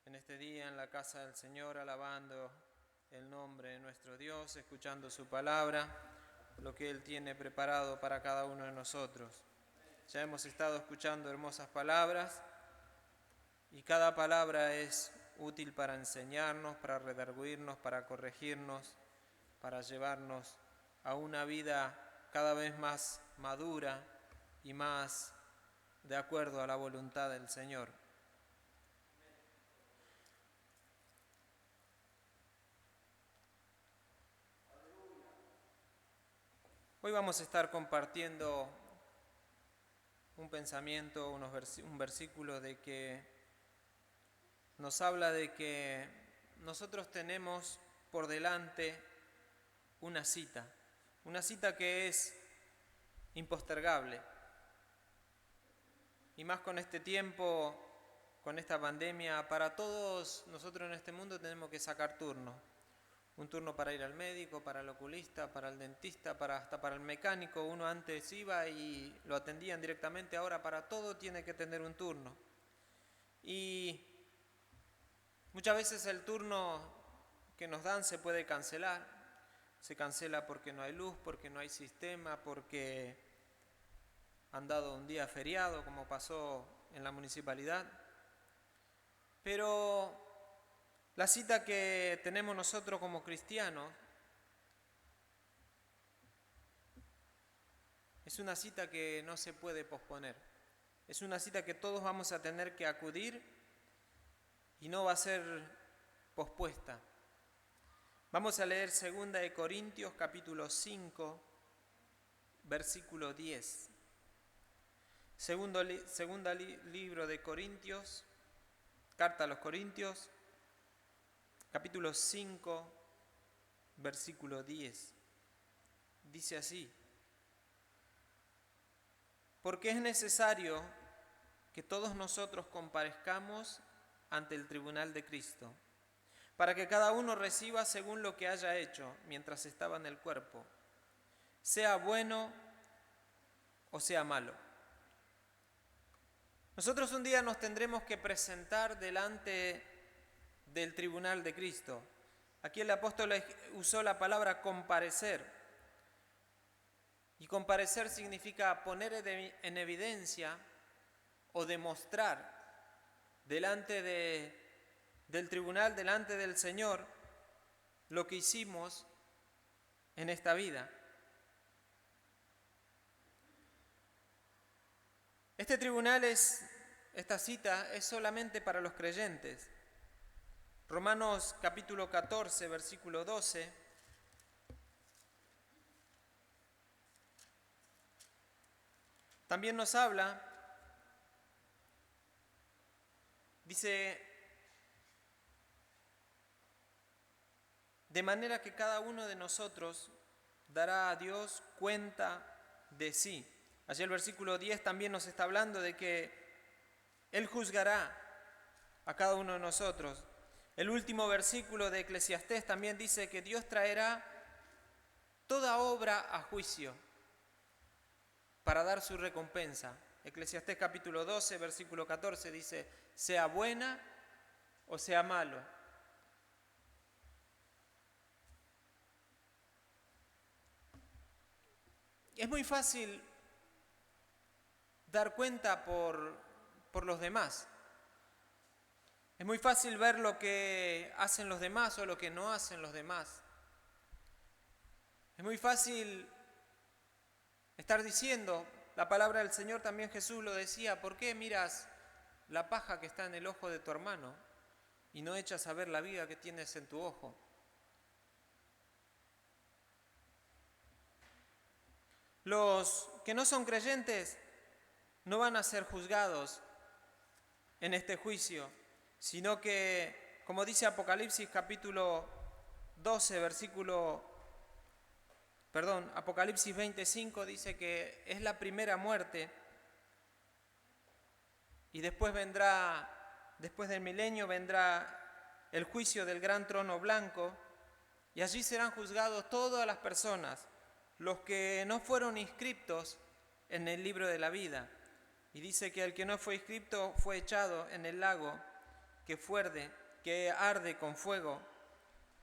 en este día en la casa del Señor, alabando el nombre de nuestro Dios, escuchando su palabra, lo que Él tiene preparado para cada uno de nosotros. Ya hemos estado escuchando hermosas palabras y cada palabra es útil para enseñarnos, para redarguirnos, para corregirnos, para llevarnos a una vida cada vez más madura y más de acuerdo a la voluntad del Señor. Hoy vamos a estar compartiendo un pensamiento, un versículo de que nos habla de que nosotros tenemos por delante una cita que es impostergable. Y más con este tiempo, con esta pandemia, para todos nosotros en este mundo tenemos que sacar turno. Un turno para ir al médico, para el oculista, para el dentista, hasta para el mecánico. Uno antes iba y lo atendían directamente, ahora para todo tiene que tener un turno. Y muchas veces el turno que nos dan se puede cancelar. Se cancela porque no hay luz, porque no hay sistema, porque han dado un día feriado, como pasó en la municipalidad. Pero la cita que tenemos nosotros como cristianos es una cita que no se puede posponer. Es una cita que todos vamos a tener que acudir y no va a ser pospuesta. Vamos a leer 2 Corintios capítulo 5, versículo 10. Segunda libro de Corintios, carta a los Corintios, capítulo 5, versículo 10. Dice así: porque es necesario que todos nosotros comparezcamos ante el tribunal de Cristo, para que cada uno reciba según lo que haya hecho mientras estaba en el cuerpo, sea bueno o sea malo. Nosotros un día nos tendremos que presentar delante del tribunal de Cristo. Aquí el apóstol usó la palabra comparecer. Y comparecer significa poner en evidencia o demostrar delante del tribunal, delante del Señor, lo que hicimos en esta vida. Este tribunal esta cita es solamente para los creyentes. Romanos capítulo 14, versículo 12. También nos habla, dice, de manera que cada uno de nosotros dará a Dios cuenta de sí. Allí el versículo 10 también nos está hablando de que Él juzgará a cada uno de nosotros. El último versículo de Eclesiastés también dice que Dios traerá toda obra a juicio para dar su recompensa. Eclesiastés capítulo 12, versículo 14 dice, sea buena o sea malo. Es muy fácil dar cuenta por los demás. Es muy fácil ver lo que hacen los demás o lo que no hacen los demás. Es muy fácil estar diciendo, la palabra del Señor también Jesús lo decía, ¿por qué miras la paja que está en el ojo de tu hermano y no echas a ver la viga que tienes en tu ojo? Los que no son creyentes no van a ser juzgados en este juicio, sino que, como dice Apocalipsis capítulo 12, Apocalipsis 25 dice que es la primera muerte y después del milenio vendrá el juicio del gran trono blanco y allí serán juzgados todas las personas, los que no fueron inscriptos en el libro de la vida. Y dice que el que no fue inscripto fue echado en el lago que arde con fuego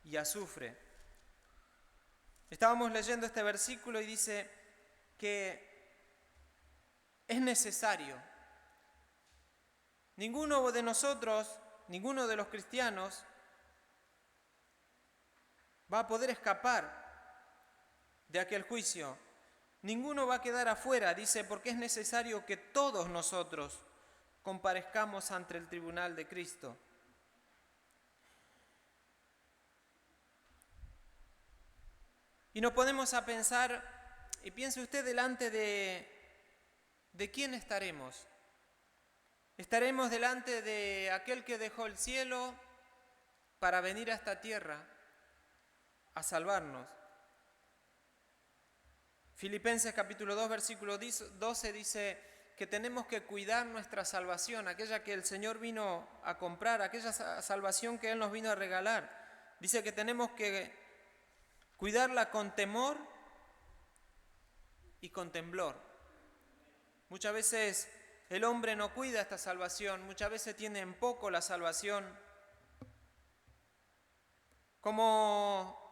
y azufre. Estábamos leyendo este versículo y dice que es necesario. Ninguno de nosotros, ninguno de los cristianos, va a poder escapar de aquel juicio. Ninguno va a quedar afuera, dice, porque es necesario que todos nosotros comparezcamos ante el tribunal de Cristo. Y nos ponemos a pensar, y piense usted delante de quién estaremos. Estaremos delante de aquel que dejó el cielo para venir a esta tierra a salvarnos. Filipenses capítulo 2, versículo 12 dice que tenemos que cuidar nuestra salvación, aquella que el Señor vino a comprar, aquella salvación que Él nos vino a regalar. Dice que tenemos que cuidarla con temor y con temblor. Muchas veces el hombre no cuida esta salvación, muchas veces tiene en poco la salvación. Como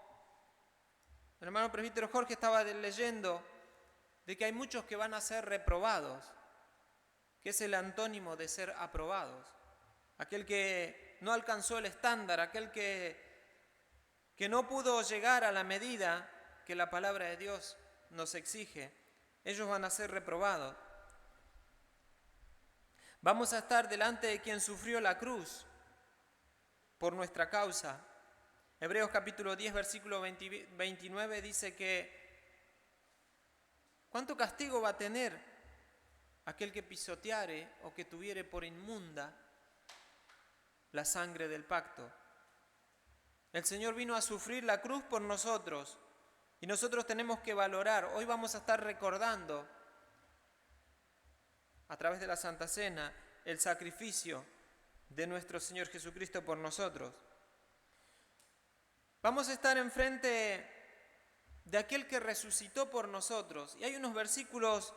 el hermano presbítero Jorge estaba leyendo de que hay muchos que van a ser reprobados, que es el antónimo de ser aprobados. Aquel que no alcanzó el estándar, aquel que no pudo llegar a la medida que la palabra de Dios nos exige, ellos van a ser reprobados. Vamos a estar delante de quien sufrió la cruz por nuestra causa. Hebreos capítulo 10, versículo 29 dice que ¿cuánto castigo va a tener aquel que pisoteare o que tuviere por inmunda la sangre del pacto? El Señor vino a sufrir la cruz por nosotros y nosotros tenemos que valorar. Hoy vamos a estar recordando a través de la Santa Cena el sacrificio de nuestro Señor Jesucristo por nosotros. Vamos a estar enfrente de aquel que resucitó por nosotros. Y hay unos versículos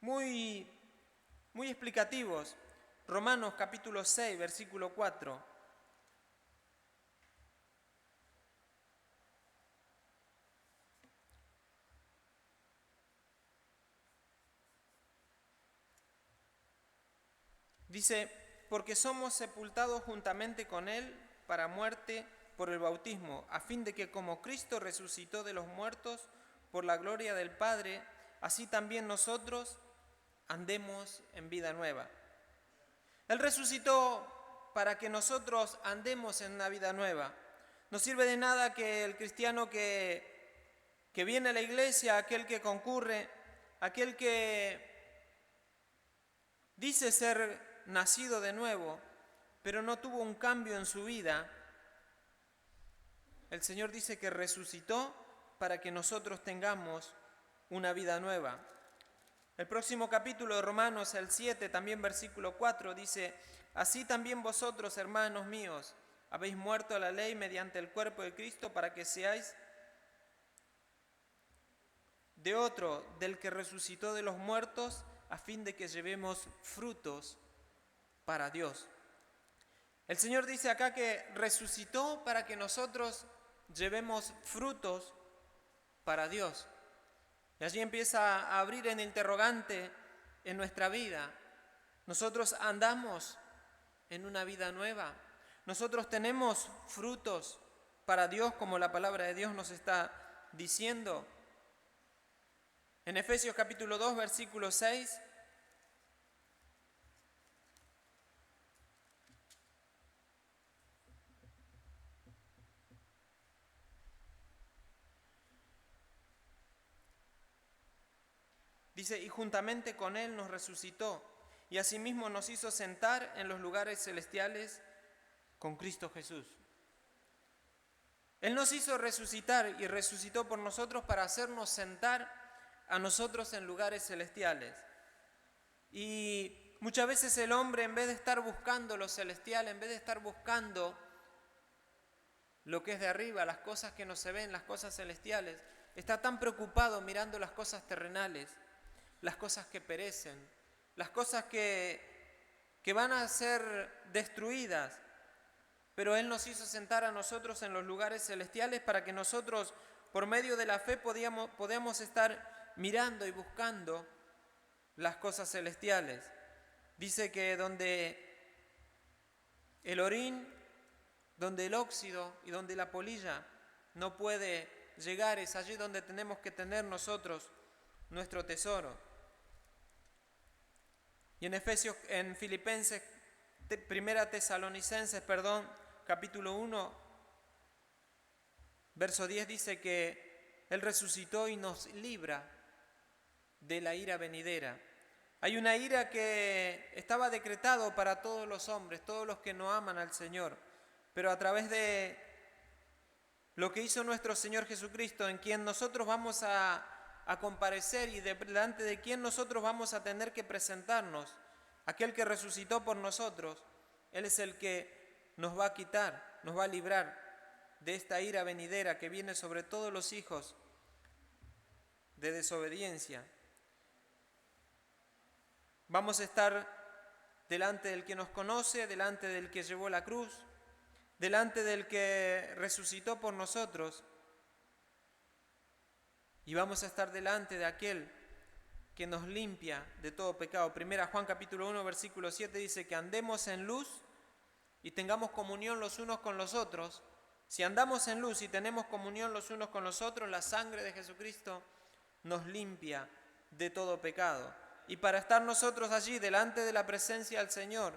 muy explicativos. Romanos capítulo 6, versículo 4. Dice, porque somos sepultados juntamente con Él para muerte por el bautismo, a fin de que como Cristo resucitó de los muertos por la gloria del Padre, así también nosotros andemos en vida nueva. Él resucitó para que nosotros andemos en una vida nueva. No sirve de nada que el cristiano que viene a la iglesia, aquel que concurre, aquel que dice ser nacido de nuevo, pero no tuvo un cambio en su vida. El Señor dice que resucitó para que nosotros tengamos una vida nueva. El próximo capítulo de Romanos, el 7, también versículo 4, dice, así también vosotros, hermanos míos, habéis muerto a la ley mediante el cuerpo de Cristo para que seáis de otro, del que resucitó de los muertos, a fin de que llevemos frutos para Dios. El Señor dice acá que resucitó para que nosotros llevemos frutos para Dios. Y allí empieza a abrir el interrogante en nuestra vida. Nosotros andamos en una vida nueva. Nosotros tenemos frutos para Dios, como la palabra de Dios nos está diciendo. En Efesios capítulo 2, versículo 6, dice, y juntamente con Él nos resucitó, y asimismo nos hizo sentar en los lugares celestiales con Cristo Jesús. Él nos hizo resucitar y resucitó por nosotros para hacernos sentar a nosotros en lugares celestiales. Y muchas veces el hombre, en vez de estar buscando lo celestial, en vez de estar buscando lo que es de arriba, las cosas que no se ven, las cosas celestiales, está tan preocupado mirando las cosas terrenales, las cosas que perecen, las cosas que que van a ser destruidas, pero Él nos hizo sentar a nosotros en los lugares celestiales para que nosotros, por medio de la fe, podamos estar mirando y buscando las cosas celestiales. Dice que donde el orín, donde el óxido y donde la polilla no puede llegar, es allí donde tenemos que tener nosotros nuestro tesoro. Y en Filipenses, Tesalonicenses, capítulo 1, verso 10 dice que Él resucitó y nos libra de la ira venidera. Hay una ira que estaba decretado para todos los hombres, todos los que no aman al Señor, pero a través de lo que hizo nuestro Señor Jesucristo, en quien nosotros vamos a comparecer y delante de quien nosotros vamos a tener que presentarnos, aquel que resucitó por nosotros, Él es el que nos va a quitar, nos va a librar de esta ira venidera que viene sobre todos los hijos de desobediencia. Vamos a estar delante del que nos conoce, delante del que llevó la cruz, delante del que resucitó por nosotros, y vamos a estar delante de aquel que nos limpia de todo pecado. Primera Juan capítulo 1, versículo 7 dice que andemos en luz y tengamos comunión los unos con los otros. Si andamos en luz y tenemos comunión los unos con los otros, la sangre de Jesucristo nos limpia de todo pecado. Y para estar nosotros allí delante de la presencia del Señor,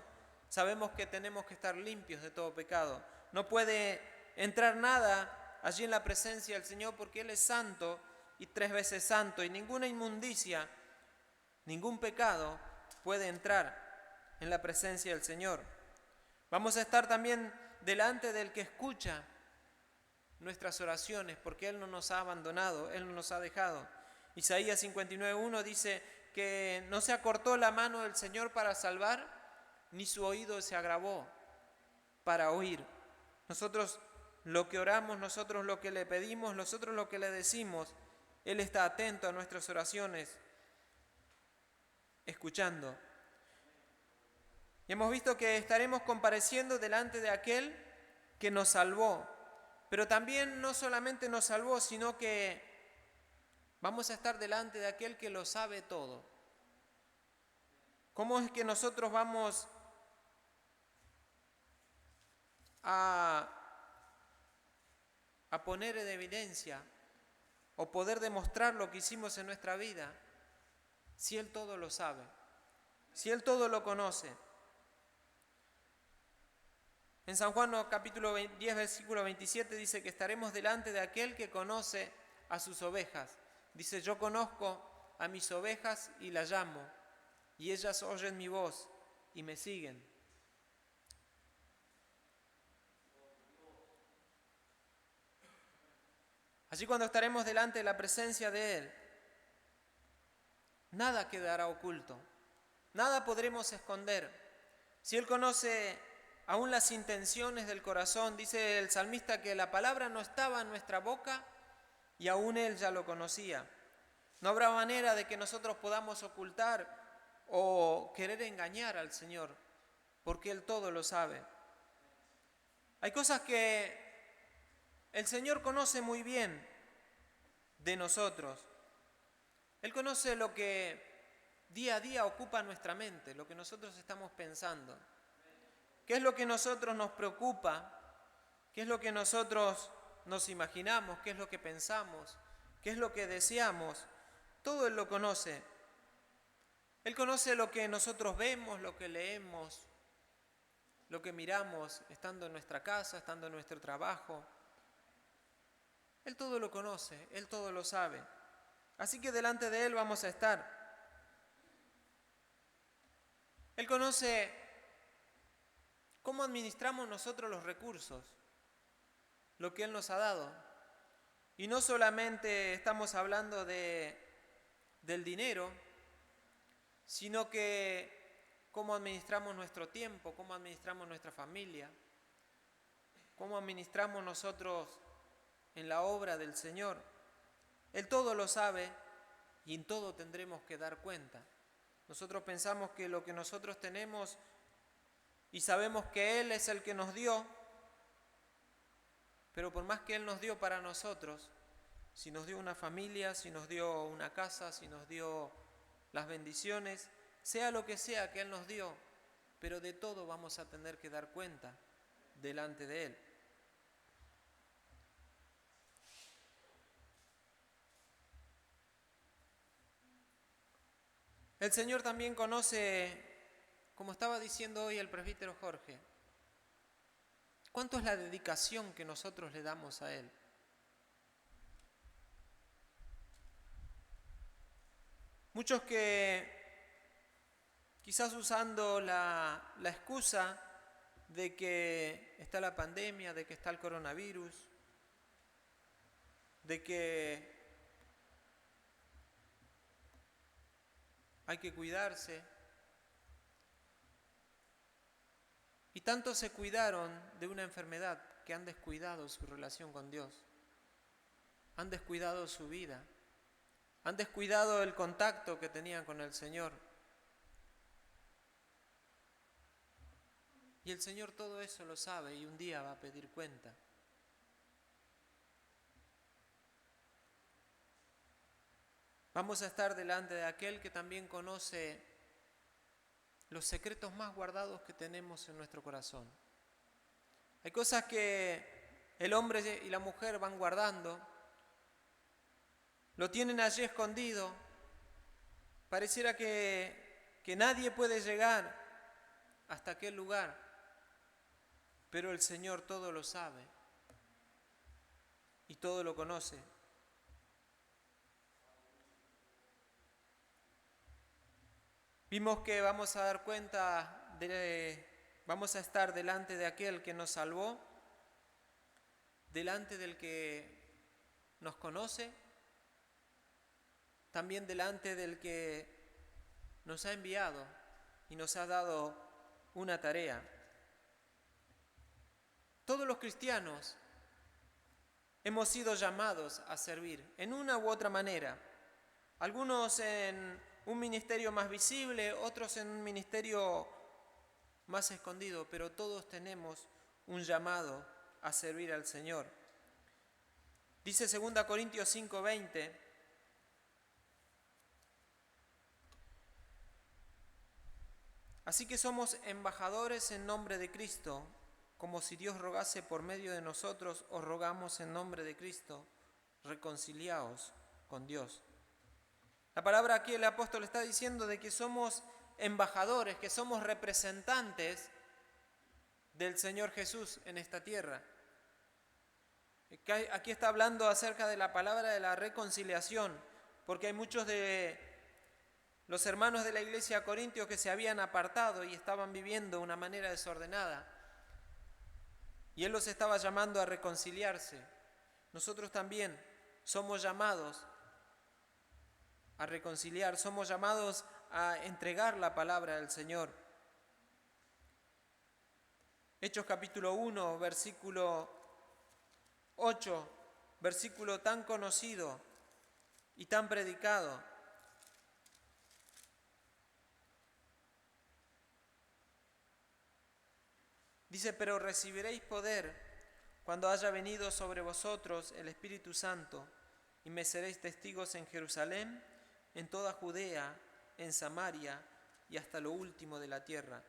sabemos que tenemos que estar limpios de todo pecado. No puede entrar nada allí en la presencia del Señor porque Él es santo y 3 veces santo, y ninguna inmundicia, ningún pecado puede entrar en la presencia del Señor. Vamos a estar también delante del que escucha nuestras oraciones, porque Él no nos ha abandonado, Él no nos ha dejado. Isaías 59:1 dice que no se acortó la mano del Señor para salvar, ni su oído se agravó para oír. Nosotros lo que oramos, nosotros lo que le pedimos, nosotros lo que le decimos, Él está atento a nuestras oraciones, escuchando. Y hemos visto que estaremos compareciendo delante de aquel que nos salvó, pero también no solamente nos salvó, sino que vamos a estar delante de aquel que lo sabe todo. ¿Cómo es que nosotros vamos a poner en evidencia o poder demostrar lo que hicimos en nuestra vida si Él todo lo sabe, si Él todo lo conoce? En San Juan capítulo 10, versículo 27 dice que estaremos delante de aquel que conoce a sus ovejas. Dice, yo conozco a mis ovejas y las llamo, y ellas oyen mi voz y me siguen. Allí cuando estaremos delante de la presencia de Él, nada quedará oculto, nada podremos esconder. Si Él conoce aún las intenciones del corazón, dice el salmista que la palabra no estaba en nuestra boca y aún Él ya lo conocía. No habrá manera de que nosotros podamos ocultar o querer engañar al Señor, porque Él todo lo sabe. Hay cosas que el Señor conoce muy bien de nosotros. Él conoce lo que día a día ocupa nuestra mente, lo que nosotros estamos pensando. ¿Qué es lo que a nosotros nos preocupa? ¿Qué es lo que nosotros nos imaginamos? ¿Qué es lo que pensamos? ¿Qué es lo que deseamos? Todo Él lo conoce. Él conoce lo que nosotros vemos, lo que leemos, lo que miramos estando en nuestra casa, estando en nuestro trabajo. Él todo lo conoce, Él todo lo sabe. Así que delante de Él vamos a estar. Él conoce cómo administramos nosotros los recursos, lo que Él nos ha dado. Y no solamente estamos hablando del dinero, sino que cómo administramos nuestro tiempo, cómo administramos nuestra familia, cómo administramos nosotros en la obra del Señor. Él todo lo sabe y en todo tendremos que dar cuenta. Nosotros pensamos que lo que nosotros tenemos y sabemos que Él es el que nos dio, pero por más que Él nos dio para nosotros, si nos dio una familia, si nos dio una casa, si nos dio las bendiciones, sea lo que sea que Él nos dio, pero de todo vamos a tener que dar cuenta delante de Él. El Señor también conoce, como estaba diciendo hoy el presbítero Jorge, cuánto es la dedicación que nosotros le damos a Él. Muchos que quizás usando la excusa de que está la pandemia, de que está el coronavirus, de que hay que cuidarse. Y tanto se cuidaron de una enfermedad que han descuidado su relación con Dios, han descuidado su vida, han descuidado el contacto que tenían con el Señor. Y el Señor todo eso lo sabe y un día va a pedir cuenta. Vamos a estar delante de aquel que también conoce los secretos más guardados que tenemos en nuestro corazón. Hay cosas que el hombre y la mujer van guardando, lo tienen allí escondido, pareciera que nadie puede llegar hasta aquel lugar, pero el Señor todo lo sabe y todo lo conoce. Vimos que vamos a dar cuenta, vamos a estar delante de aquel que nos salvó, delante del que nos conoce, también delante del que nos ha enviado y nos ha dado una tarea. Todos los cristianos hemos sido llamados a servir en una u otra manera, algunos en un ministerio más visible, otros en un ministerio más escondido, pero todos tenemos un llamado a servir al Señor. Dice 2 Corintios 5:20, así que somos embajadores en nombre de Cristo, como si Dios rogase por medio de nosotros, os rogamos en nombre de Cristo, reconciliaos con Dios. La palabra aquí el apóstol está diciendo de que somos embajadores, que somos representantes del Señor Jesús en esta tierra. Aquí está hablando acerca de la palabra de la reconciliación, porque hay muchos de los hermanos de la iglesia corintios que se habían apartado y estaban viviendo de una manera desordenada. Y Él los estaba llamando a reconciliarse. Nosotros también somos llamados a reconciliar, somos llamados a entregar la palabra del Señor. Hechos capítulo 1, versículo 8, versículo tan conocido y tan predicado. Dice, pero recibiréis poder cuando haya venido sobre vosotros el Espíritu Santo, y me seréis testigos en Jerusalén, en toda Judea, en Samaria y hasta lo último de la tierra.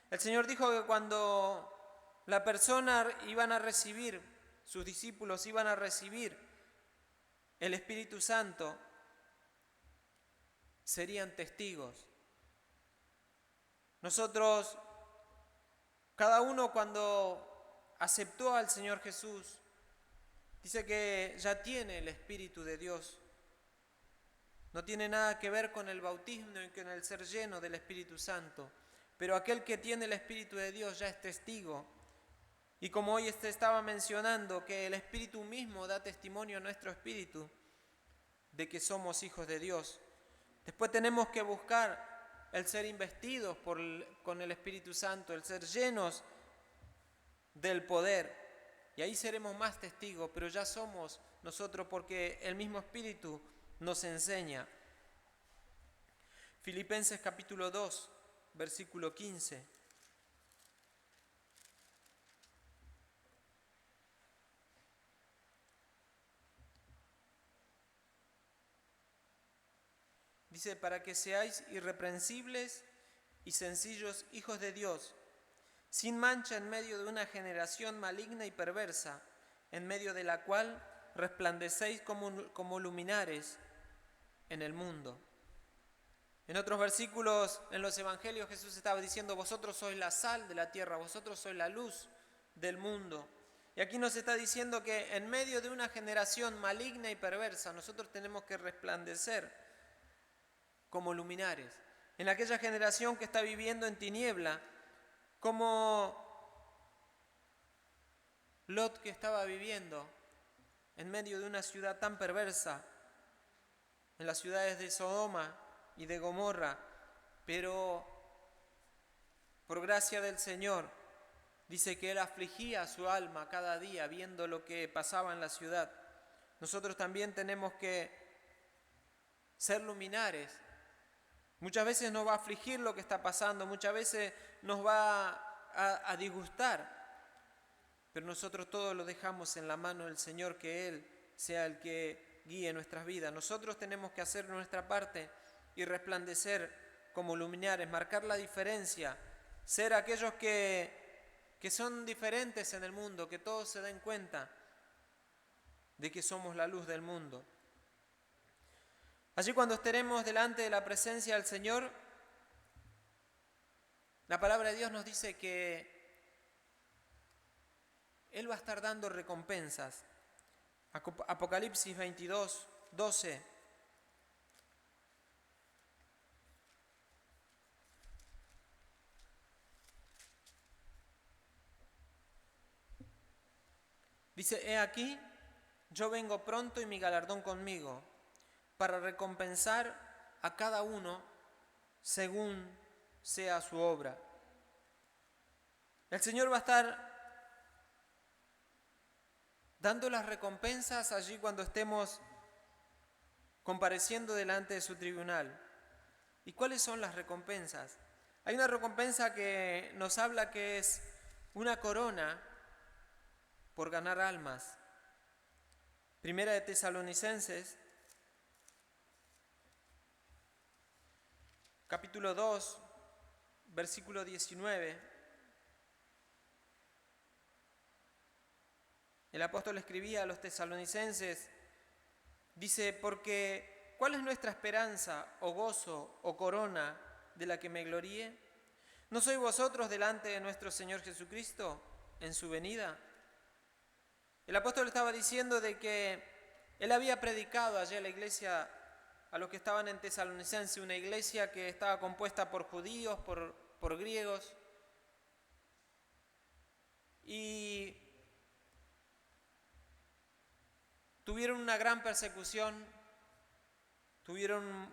El Señor dijo que cuando la persona iban a recibir, sus discípulos iban a recibir el Espíritu Santo, serían testigos. Nosotros, cada uno cuando aceptó al Señor Jesús, dice que ya tiene el Espíritu de Dios. No tiene nada que ver con el bautismo y con el ser lleno del Espíritu Santo. Pero aquel que tiene el Espíritu de Dios ya es testigo. Y como hoy estaba mencionando, que el Espíritu mismo da testimonio a nuestro espíritu de que somos hijos de Dios. Después tenemos que buscar el ser investidos con el Espíritu Santo, el ser llenos del poder. Y ahí seremos más testigos, pero ya somos nosotros porque el mismo Espíritu nos enseña. Filipenses capítulo 2, versículo 15. Dice, para que seáis irreprensibles y sencillos hijos de Dios, sin mancha en medio de una generación maligna y perversa, en medio de la cual resplandecéis como luminares en el mundo. En otros versículos en los evangelios Jesús estaba diciendo, vosotros sois la sal de la tierra, vosotros sois la luz del mundo. Y aquí nos está diciendo que en medio de una generación maligna y perversa, nosotros tenemos que resplandecer como luminares. En aquella generación que está viviendo en tiniebla, como Lot, que estaba viviendo en medio de una ciudad tan perversa, en las ciudades de Sodoma y de Gomorra, pero por gracia del Señor, dice que Él afligía su alma cada día viendo lo que pasaba en la ciudad. Nosotros también tenemos que ser luminares. Muchas veces nos va a afligir lo que está pasando, muchas veces nos va a disgustar, pero nosotros todo lo dejamos en la mano del Señor, que Él sea el que guíe nuestras vidas. Nosotros tenemos que hacer nuestra parte y resplandecer como luminares, marcar la diferencia, ser aquellos que son diferentes en el mundo, que todos se den cuenta de que somos la luz del mundo. Allí cuando estaremos delante de la presencia del Señor, la palabra de Dios nos dice que Él va a estar dando recompensas. Apocalipsis 22, 12. Dice, he aquí, yo vengo pronto y mi galardón conmigo, para recompensar a cada uno según sea su obra. El Señor va a estar dando las recompensas allí cuando estemos compareciendo delante de su tribunal. ¿Y cuáles son las recompensas? Hay una recompensa que nos habla que es una corona por ganar almas. Primera de Tesalonicenses, capítulo 2, versículo 19. El apóstol escribía a los tesalonicenses, dice, porque ¿cuál es nuestra esperanza o gozo o corona de la que me gloríe? ¿No sois vosotros delante de nuestro Señor Jesucristo en su venida? El apóstol estaba diciendo de que él había predicado allí a la iglesia, a los que estaban en Tesalonicense, una iglesia que estaba compuesta por judíos, por griegos, y tuvieron una gran persecución, tuvieron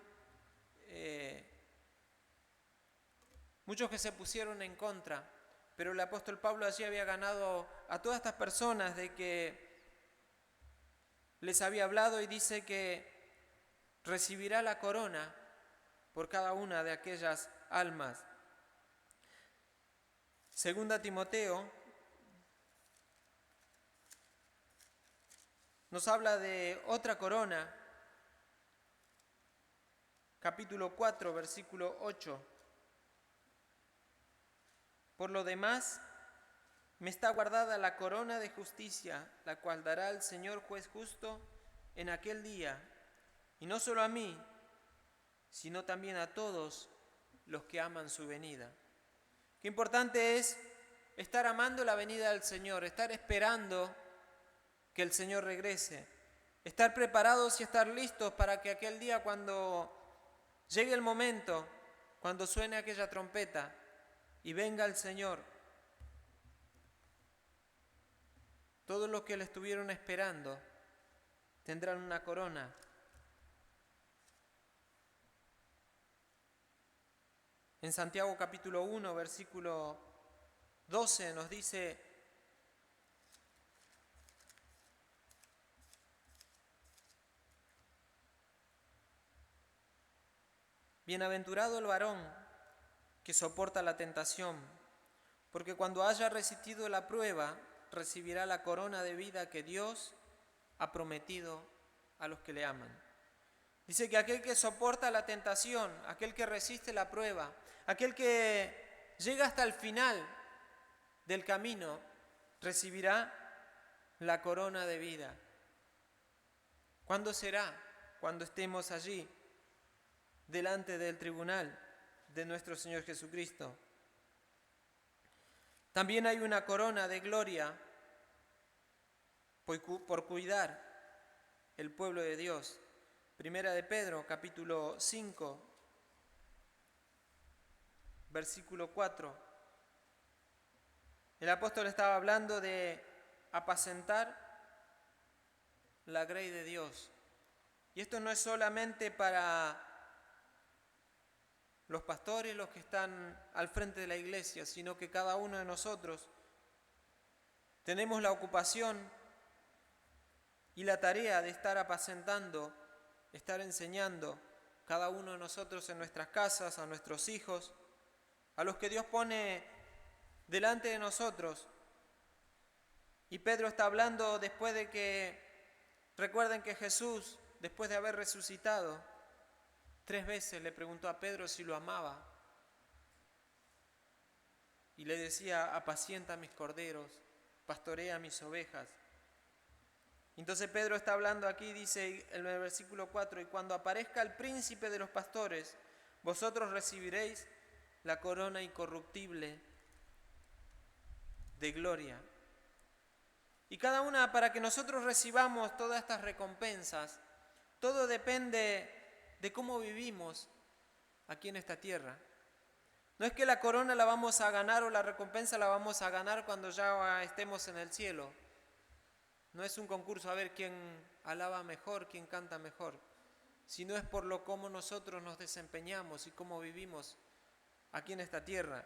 muchos que se pusieron en contra, pero el apóstol Pablo allí había ganado a todas estas personas de que les había hablado, y dice que recibirá la corona por cada una de aquellas almas. Segunda Timoteo nos habla de otra corona, capítulo 4, versículo 8. Por lo demás, me está guardada la corona de justicia, la cual dará el Señor juez justo en aquel día, y no solo a mí, sino también a todos los que aman su venida. Qué importante es estar amando la venida del Señor, estar esperando que el Señor regrese, estar preparados y estar listos para que aquel día, cuando llegue el momento, cuando suene aquella trompeta y venga el Señor, todos los que le estuvieron esperando tendrán una corona. En Santiago capítulo 1, versículo 12 nos dice: bienaventurado el varón que soporta la tentación, porque cuando haya resistido la prueba, recibirá la corona de vida que Dios ha prometido a los que le aman. Dice que aquel que soporta la tentación, aquel que resiste la prueba, aquel que llega hasta el final del camino, recibirá la corona de vida. ¿Cuándo será? Cuando estemos allí, delante del tribunal de nuestro Señor Jesucristo. También hay una corona de gloria por cuidar el pueblo de Dios. Primera de Pedro, capítulo 5, versículo 4. El apóstol estaba hablando de apacentar la grey de Dios. Y esto no es solamente para los pastores, los que están al frente de la iglesia, sino que cada uno de nosotros tenemos la ocupación y la tarea de estar apacentando, estar enseñando cada uno de nosotros en nuestras casas, a nuestros hijos, a los que Dios pone delante de nosotros. Y Pedro está hablando después de que, recuerden que Jesús, después de haber resucitado, 3 veces le preguntó a Pedro si lo amaba. Y le decía, apacienta mis corderos, pastorea mis ovejas. Entonces Pedro está hablando aquí, dice en el versículo 4, y cuando aparezca el príncipe de los pastores, vosotros recibiréis la corona incorruptible de gloria. Y cada una, para que nosotros recibamos todas estas recompensas, todo depende de cómo vivimos aquí en esta tierra. No es que la corona la vamos a ganar o la recompensa la vamos a ganar cuando ya estemos en el cielo. No es un concurso a ver quién alaba mejor, quién canta mejor, sino es por lo cómo nosotros nos desempeñamos y cómo vivimos aquí en esta tierra,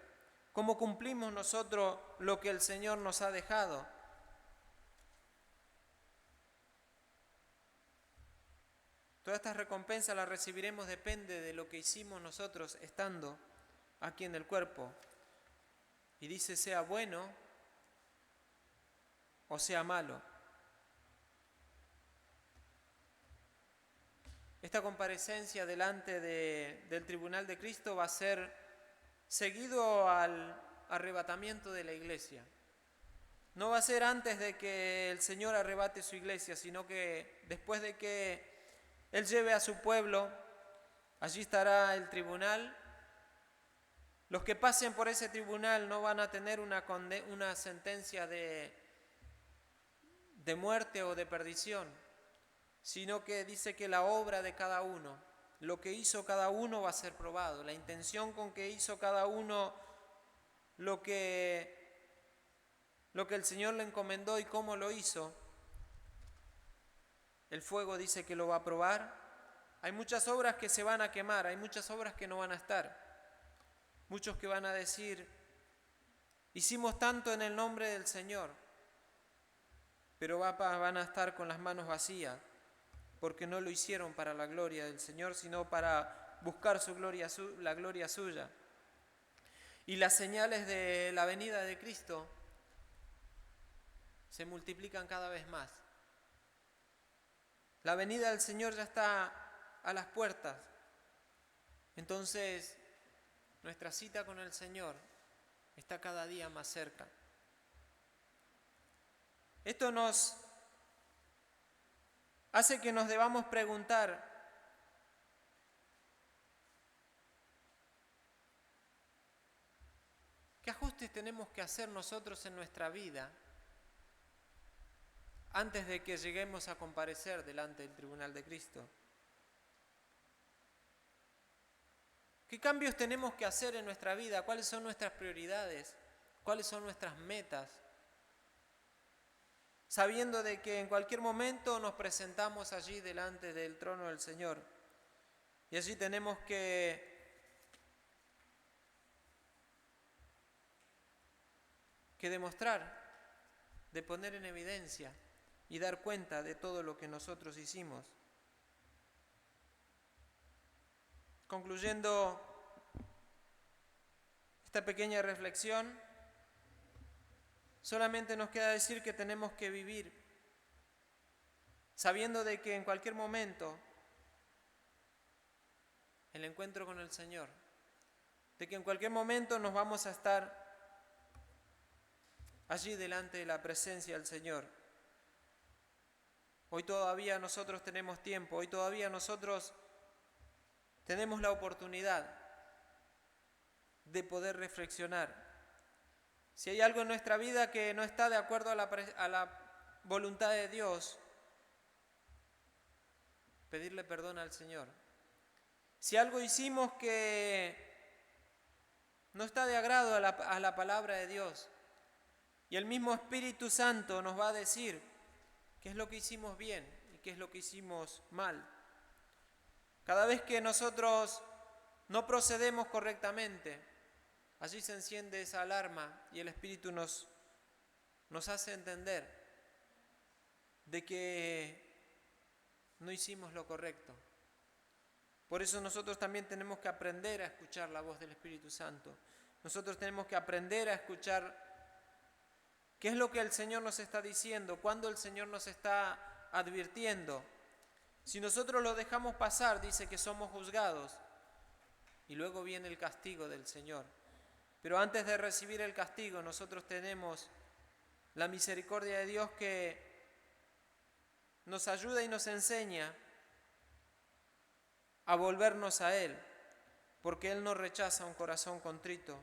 cómo cumplimos nosotros lo que el Señor nos ha dejado. Todas estas recompensas las recibiremos depende de lo que hicimos nosotros estando aquí en el cuerpo. Y dice, sea bueno o sea malo. Esta comparecencia delante del tribunal de Cristo va a ser seguido al arrebatamiento de la iglesia. No va a ser antes de que el Señor arrebate su iglesia, sino que después de que Él lleve a su pueblo, allí estará el tribunal. Los que pasen por ese tribunal no van a tener una sentencia de muerte o de perdición, sino que dice que la obra de cada uno, lo que hizo cada uno va a ser probado, la intención con que hizo cada uno lo que el Señor le encomendó y cómo lo hizo. El fuego dice que lo va a probar. Hay muchas obras que se van a quemar, hay muchas obras que no van a estar. Muchos que van a decir, hicimos tanto en el nombre del Señor, pero van a estar con las manos vacías, porque no lo hicieron para la gloria del Señor, sino para buscar la gloria suya. Y las señales de la venida de Cristo se multiplican cada vez más. La venida del Señor ya está a las puertas. Entonces, nuestra cita con el Señor está cada día más cerca. Esto nos hace que nos debamos preguntar, ¿qué ajustes tenemos que hacer nosotros en nuestra vida antes de que lleguemos a comparecer delante del tribunal de Cristo? ¿Qué cambios tenemos que hacer en nuestra vida? ¿Cuáles son nuestras prioridades? ¿Cuáles son nuestras metas? Sabiendo de que en cualquier momento nos presentamos allí delante del trono del Señor. Y allí tenemos que demostrar, de poner en evidencia y dar cuenta de todo lo que nosotros hicimos. Concluyendo esta pequeña reflexión, solamente nos queda decir que tenemos que vivir sabiendo de que en cualquier momento el encuentro con el Señor, de que en cualquier momento nos vamos a estar allí delante de la presencia del Señor. Hoy todavía nosotros tenemos tiempo, hoy todavía nosotros tenemos la oportunidad de poder reflexionar. Si hay algo en nuestra vida que no está de acuerdo a la voluntad de Dios, pedirle perdón al Señor. Si algo hicimos que no está de agrado a la palabra de Dios, y el mismo Espíritu Santo nos va a decir qué es lo que hicimos bien y qué es lo que hicimos mal. Cada vez que nosotros no procedemos correctamente, allí se enciende esa alarma y el Espíritu nos hace entender de que no hicimos lo correcto. Por eso nosotros también tenemos que aprender a escuchar la voz del Espíritu Santo. Nosotros tenemos que aprender a escuchar qué es lo que el Señor nos está diciendo, cuándo el Señor nos está advirtiendo. Si nosotros lo dejamos pasar, dice que somos juzgados y luego viene el castigo del Señor. Pero antes de recibir el castigo, nosotros tenemos la misericordia de Dios que nos ayuda y nos enseña a volvernos a Él, porque Él no rechaza un corazón contrito.